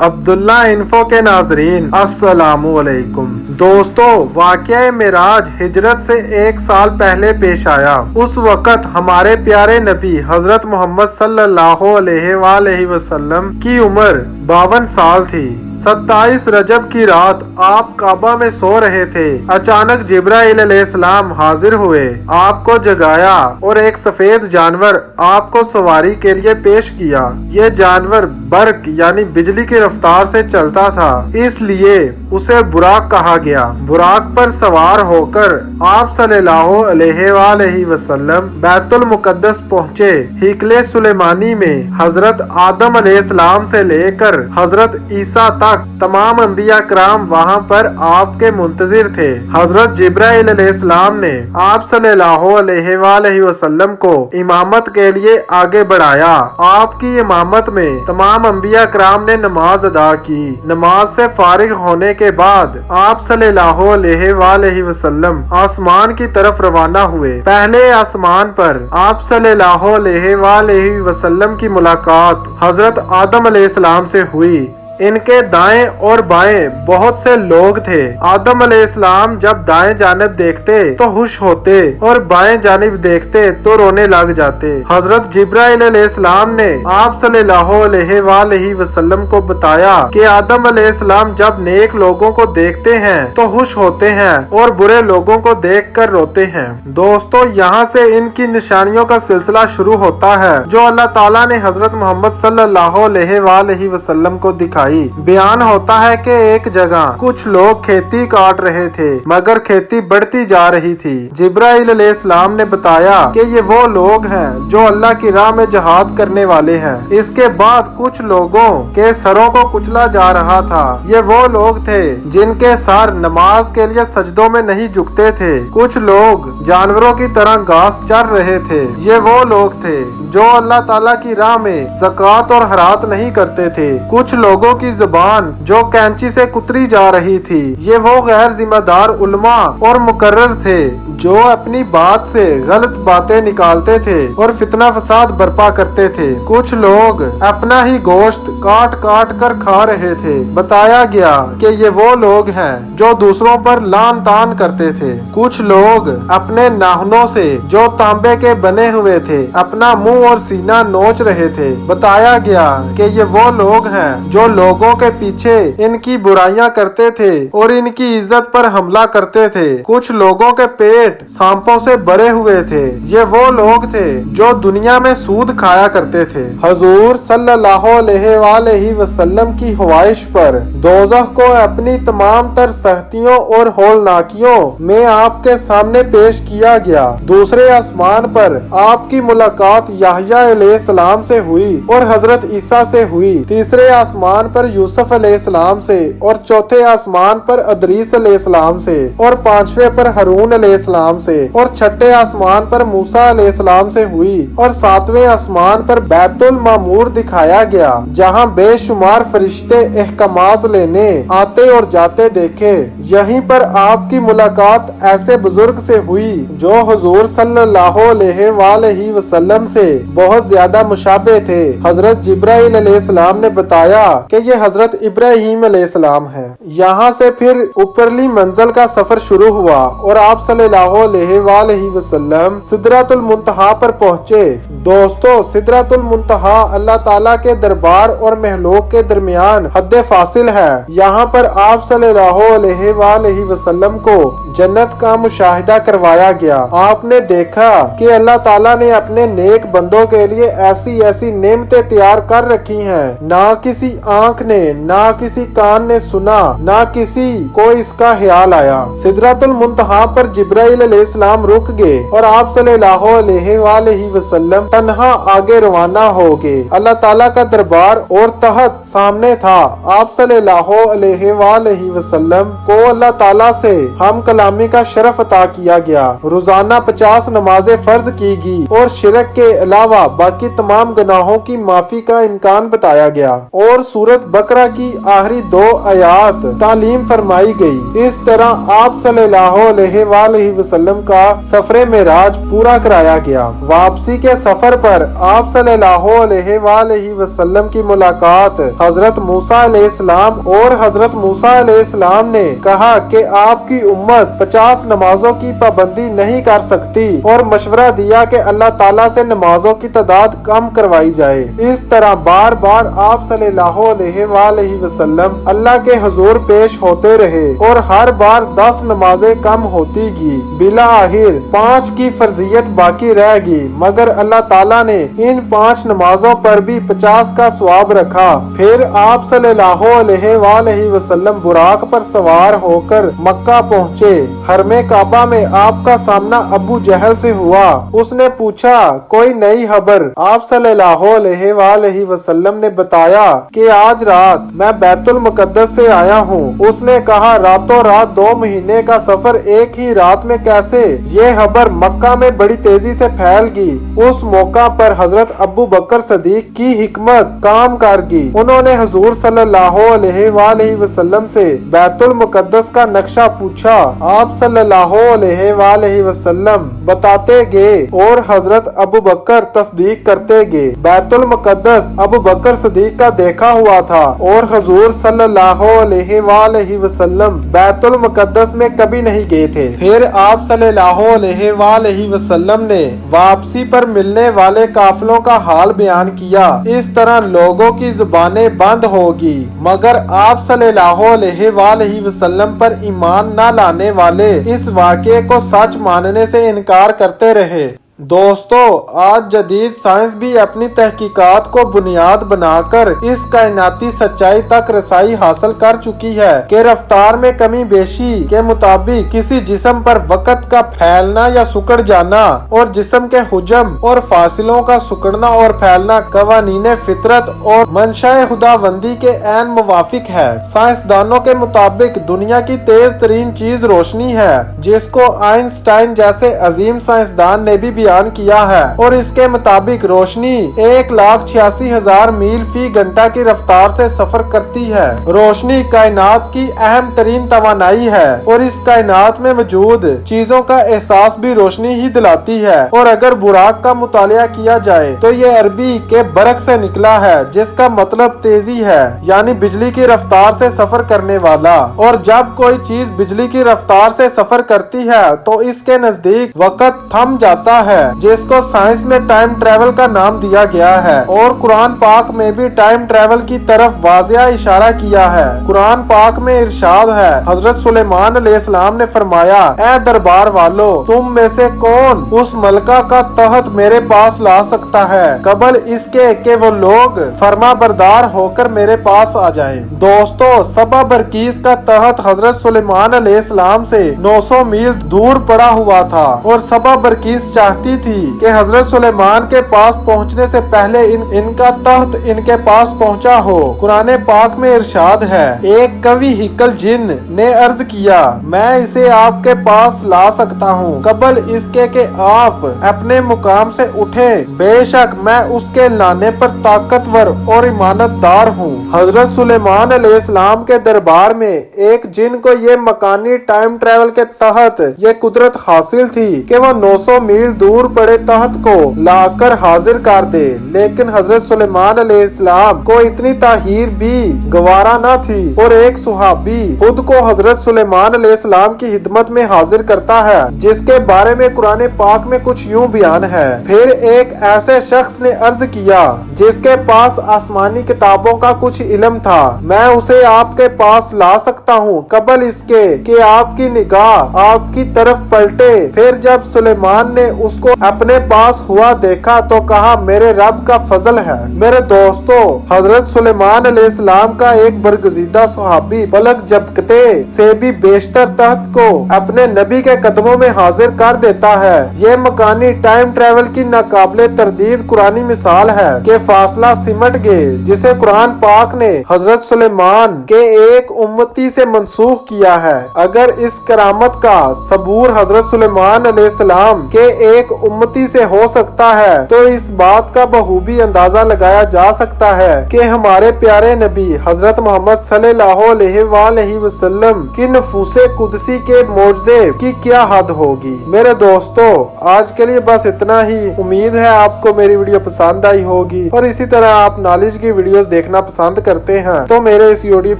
عبداللہ info کے ناظرین السلام علیکم۔ دوستو، واقعہ معراج ہجرت سے 1 سال پہلے پیش آیا۔ اس وقت ہمارے پیارے نبی حضرت محمد صلی اللہ علیہ وآلہ وسلم کی عمر 52 سال تھی۔ 27 رجب کی رات آپ کعبہ میں سو رہے تھے۔ اچانک جبرائیل علیہ السلام حاضر ہوئے، آپ کو جگایا اور ایک سفید جانور آپ کو سواری کے لیے پیش کیا۔ یہ جانور برق یعنی بجلی کی رفتار سے چلتا تھا، اس لیے اسے براق کہا گیا۔ براق پر سوار ہو کر آپ صلی اللہ علیہ وآلہ وسلم بیت المقدس پہنچے۔ ہیکل سلیمانی میں حضرت آدم علیہ السلام سے لے کر حضرت عیسیٰ تک تمام انبیاء کرام وہاں پر آپ کے منتظر تھے۔ حضرت جبرائیل علیہ السلام نے آپ صلی اللہ علیہ وآلہ وسلم کو امامت کے لیے آگے بڑھایا۔ آپ کی امامت میں تمام انبیاء کرام نے نماز ادا کی۔ نماز سے فارغ ہونے کے بعد آپ صلی اللہ علیہ وآلہ وسلم آسمان کی طرف روانہ ہوئے۔ پہلے آسمان پر آپ صلی اللہ علیہ وآلہ وسلم کی ملاقات حضرت آدم علیہ السلام سے ہوئی۔ ان کے دائیں اور بائیں بہت سے لوگ تھے۔ آدم علیہ السلام جب دائیں جانب دیکھتے تو خوش ہوتے اور بائیں جانب دیکھتے تو رونے لگ جاتے۔ حضرت جبرائیل علیہ السلام نے آپ صلی اللہ علیہ وآلہ وسلم کو بتایا کہ آدم علیہ السلام جب نیک لوگوں کو دیکھتے ہیں تو خوش ہوتے ہیں اور برے لوگوں کو دیکھ کر روتے ہیں۔ دوستو، یہاں سے ان کی نشانیوں کا سلسلہ شروع ہوتا ہے جو اللہ تعالیٰ نے حضرت محمد صلی اللہ علیہ وآلہ وسلم کو دکھائی۔ بیان ہوتا ہے کہ ایک جگہ کچھ لوگ کھیتی کاٹ رہے تھے مگر کھیتی بڑھتی جا رہی تھی۔ جبرائیل علیہ السلام نے بتایا کہ یہ وہ لوگ ہیں جو اللہ کی راہ میں جہاد کرنے والے ہیں۔ اس کے بعد کچھ لوگوں کے سروں کو کچلا جا رہا تھا۔ یہ وہ لوگ تھے جن کے سر نماز کے لیے سجدوں میں نہیں جھکتے تھے۔ کچھ لوگ جانوروں کی طرح گھاس چر رہے تھے۔ یہ وہ لوگ تھے جو اللہ تعالیٰ کی راہ میں زکوٰۃ اور خیرات نہیں کرتے تھے۔ کچھ لوگوں کی زبان جو کینچی سے کتری جا رہی تھی۔ یہ وہ غیر ذمہ دار علماء اور مقرر تھے جو اپنی بات سے غلط باتیں نکالتے تھے اور فتنہ فساد برپا کرتے تھے۔ کچھ لوگ اپنا ہی گوشت کاٹ کاٹ کر کھا رہے تھے۔ بتایا گیا کہ یہ وہ لوگ ہیں جو دوسروں پر لعن طعن کرتے تھے۔ کچھ لوگ اپنے ناخنوں سے جو تانبے کے بنے ہوئے تھے اپنا منہ اور سینہ نوچ رہے تھے۔ بتایا گیا کہ یہ وہ لوگ ہیں جو لوگوں کے پیچھے ان کی برائیاں کرتے تھے اور ان کی عزت پر حملہ کرتے تھے۔ کچھ لوگوں کے پیٹ سانپوں سے بھرے ہوئے تھے۔ یہ وہ لوگ تھے جو دنیا میں سود کھایا کرتے تھے۔ حضور صلی اللہ علیہ وآلہ وسلم کی خواہش پر دوزخ کو اپنی تمام تر سختیوں اور ہولناکیوں میں آپ کے سامنے پیش کیا گیا۔ دوسرے آسمان پر آپ کی ملاقات یحییٰ علیہ السلام سے ہوئی اور حضرت عیسیٰ سے ہوئی۔ تیسرے آسمان پر یوسف علیہ السلام سے اور چوتھے آسمان پر ادریس علیہ السلام سے اور پانچویں پر ہارون علیہ السلام سے اور چھٹے آسمان پر موسیٰ علیہ السلام سے ہوئی اور ساتویں آسمان پر بیت المعمور دکھایا گیا جہاں بے شمار فرشتے احکامات لینے آتے اور جاتے دیکھے۔ یہیں پر آپ کی ملاقات ایسے بزرگ سے ہوئی جو حضور صلی اللہ علیہ وآلہ وسلم سے بہت زیادہ مشابہ تھے۔ حضرت جبرائیل علیہ السلام نے بتایا کہ یہ حضرت ابراہیم علیہ السلام ہے۔ یہاں سے پھر اوپرلی منزل کا سفر شروع ہوا اور آپ صلی اللہ علیہ وآلہ وسلم سدرۃ المنتہا پر پہنچے۔ دوستو، سدرۃ المنتہا اللہ تعالیٰ کے دربار اور مخلوق کے درمیان حد فاصل ہے۔ یہاں پر آپ صلی اللہ علیہ وآلہ وسلم کو جنت کا مشاہدہ کروایا گیا۔ آپ نے دیکھا کہ اللہ تعالیٰ نے اپنے نیک بندوں کے لیے ایسی ایسی نعمتیں تیار کر رکھی ہیں، نہ کسی آنکھ نے نہ کسی کان نے سنا، نہ کسی کو اس کا خیال آیا۔ سدرۃ المنتہا پر جبرائیل علیہ السلام رک گئے اور آپ صلی اللہ علیہ وآلہ وسلم تنہا آگے روانہ ہو گئے۔ اللہ تعالیٰ کا دربار اور تحت سامنے تھا۔ آپ صلی اللہ علیہ وآلہ وسلم کو اللہ تعالیٰ سے ہم کلامی کا شرف عطا کیا گیا۔ روزانہ 50 نمازیں فرض کی گئی اور شرک کے علاوہ باقی تمام گناہوں کی معافی کا امکان بتایا گیا اور سورۃ بقرہ کی آخری 2 آیات تعلیم فرمائی گئی۔ اس طرح آپ صلی اللہ علیہ وآلہ वसल्लम का सफर मेराज पूरा कराया गया। वापसी के सफर पर आप सल्लल्लाहु अलैहि वसल्लम की मुलाकात हजरत मूसा अलैहिस्सलाम और हजरत मूसा अलैहिस्सलाम ने कहा कि आपकी उम्मत 50 नमाजों की पाबंदी नहीं कर सकती और मशवरा दिया कि अल्लाह ताला से नमाजों की तादाद कम करवाई जाए। इस तरह बार बार आप सल्लल्लाहु अलैहि वसल्लम अल्लाह के हुजूर पेश होते रहे और हर बार 10 नमाजें कम होती गई। बिला आखिर 5 की फर्जियत बाकी रह गई, मगर अल्लाह ताला ने इन 5 नमाजों पर भी 50 का सवाब रखा। फिर आप सल्लल्लाहु अलैहि वसल्लम बुराक पर सवार होकर मक्का पहुँचे। हरमे काबा में आपका सामना अबू जहल से हुआ। उसने पूछा, कोई नई खबर? आप सल्लल्लाहु अलैहि वसल्लम ने बताया कि आज रात मैं बैतुल मुकद्दस से आया हूँ। उसने कहा, रातों रात 2 महीने का सफर एक ही रात में कैसे? ये खबर मक्का में बड़ी तेजी से फैल गई। उस मौका पर हजरत अबू बकर सदीक की हिकमत काम कर गई। उन्होंने हुजूर सल्लल्लाहु अलैहि वसल्लम से बैतुल मुकद्दस का नक्शा पूछा। आप सल्लल्लाहु अलैहि वसल्लम बताते गए और हजरत अबू बकर तस्दीक करते गए। बैतुल मुकद्दस अबू बकर सदीक का देखा हुआ था और हुजूर सल्लल्लाहु अलैहि वसल्लम बैतुल मुकद्दस में कभी नहीं गए थे। फिर आप सल्लल्लाहु अलैहि वसल्लम ने वापसी पर मिलने वाले काफिलों का हाल बयान किया। इस तरह लोगों की जुबानें बंद होगी, मगर आप सल्लल्लाहु अलैहि वसल्लम पर ईमान न लाने वाले इस वाक़ये को सच मानने से इनकार करते रहे। दोस्तों, आज जदीद साइंस भी अपनी तहकीकात को बुनियाद बनाकर इस कायनाती सच्चाई तक रसाई हासिल कर चुकी है कि रफ्तार में कमी बेशी के मुताबिक किसी जिस्म पर वक़्त का फैलना या सुकड़ जाना और जिस्म के हुजम और फासिलों का सुकड़ना और फैलना कवानीने फितरत और मंशाए खुदाबंदी के ऐन मुवाफिक है। साइंसदानों के मुताबिक दुनिया की तेज तरीन चीज रोशनी है, जिसको आइंस्टाइन जैसे अजीम साइंसदान ने भी बयान किया है, और इसके मुताबिक रोशनी 1,86,000 मील फी घंटा की रफ्तार से सफर करती है। रोशनी कायनात की अहम तरीन तवानाई है और इस कायनात में मौजूद चीजों का एहसास भी रोशनी ही दिलाती है। और अगर बुराक का मुतालिया किया जाए तो ये अरबी के बरक से निकला है, जिसका मतलब तेजी है, यानी बिजली की रफ्तार से सफर करने वाला। और जब कोई चीज बिजली की रफ्तार से सफर करती है तो इसके नजदीक वक्त थम जाता है, जिसको साइंस में टाइम ट्रेवल का नाम दिया गया है। और कुरान पाक में भी टाइम ट्रेवल की तरफ वाज़िया इशारा किया है। कुरान पाक में इरशाद है, हजरत सुलेमान अलैहिस्सलाम ने फरमाया, ए दरबार वालों, तुम में से कौन उस मलका का तहत मेरे पास ला सकता है कबल इसके कि वो लोग फरमा बरदार होकर मेरे पास आ जाए। दोस्तों, सबा बरकीस का तहत हजरत सुलेमान अलैहिस्सलाम से 900 मील दूर पड़ा हुआ था और सबा बरकीस चाहती थी कि हजरत सुलेमान के पास पहुंचने से पहले इनका तख्त इनके पास पहुंचा हो। कुरान पाक में इरशाद है, एक कवि हिकल जिन ने अर्ज किया, मैं इसे आपके पास ला सकता हूँ कबल इसके कि आप अपने मुकाम से उठे। बेशक मैं उसके लाने पर ताकतवर और ईमानतदार हूँ। हजरत सुलेमान अलैहिस्सलाम के दरबार में एक जिन को ये मकानी टाइम ट्रेवल के तहत ये कुदरत हासिल थी कि वो 900 मील दूर पड़े तहत को लाकर हाजिर कर दे, लेकिन हजरत सुलेमान अलैहिस्सलाम को इतनी ताहीर भी गवारा न थी और एक सुहाबी खुद को हजरत सुलेमान अलैहिस्सलाम की खिदमत में हाजिर करता है, जिसके बारे में कुरान पाक में कुछ यूं बयान है। फिर एक ऐसे शख्स ने अर्ज किया जिसके पास आसमानी किताबों का कुछ इल्म था, मैं उसे आपके पास ला सकता हूँ कबल इसके कि आपकी निगाह आपकी तरफ पलटे। फिर जब सुलेमान ने उसको अपने पास हुआ देखा तो कहा, मेरे रब का फजल है। मेरे दोस्तों, हजरत सुलेमान अलैहिस्सलाम का एक बरगजीदा सुहाबी पलक झपकते से भी बेशतर तहत को अपने नबी के कदमों में हाजिर कर देता है। ये मकानी टाइम ट्रेवल की नाकाबिले तरदीद कुरानी मिसाल है कि फासला सिमट गए, जिसे कुरान पाक ने हजरत सुलेमान के एक उम्मती से मंसूख किया है। अगर इस करामत का सबूर हजरत सुलेमान अलैहिस्सलाम के एक एक उम्मती से हो सकता है तो इस बात का बखूबी अंदाजा लगाया जा सकता है कि हमारे प्यारे नबी हजरत मोहम्मद सल्लल्लाहु अलैहि वसल्लम की नफूसे कुदसी के मोजज़े की क्या हद होगी। मेरे दोस्तों, आज के लिए बस इतना ही। उम्मीद है आपको मेरी वीडियो पसंद आई होगी और इसी तरह आप नॉलेज की वीडियोस देखना पसंद करते हैं तो मेरे इस यूट्यूब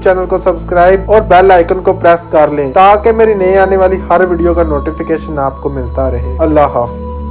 चैनल को सब्सक्राइब और बेल आइकन को प्रेस कर लें ताकि मेरी नई आने वाली हर वीडियो का नोटिफिकेशन आपको मिलता रहे। अल्लाह हाफिज।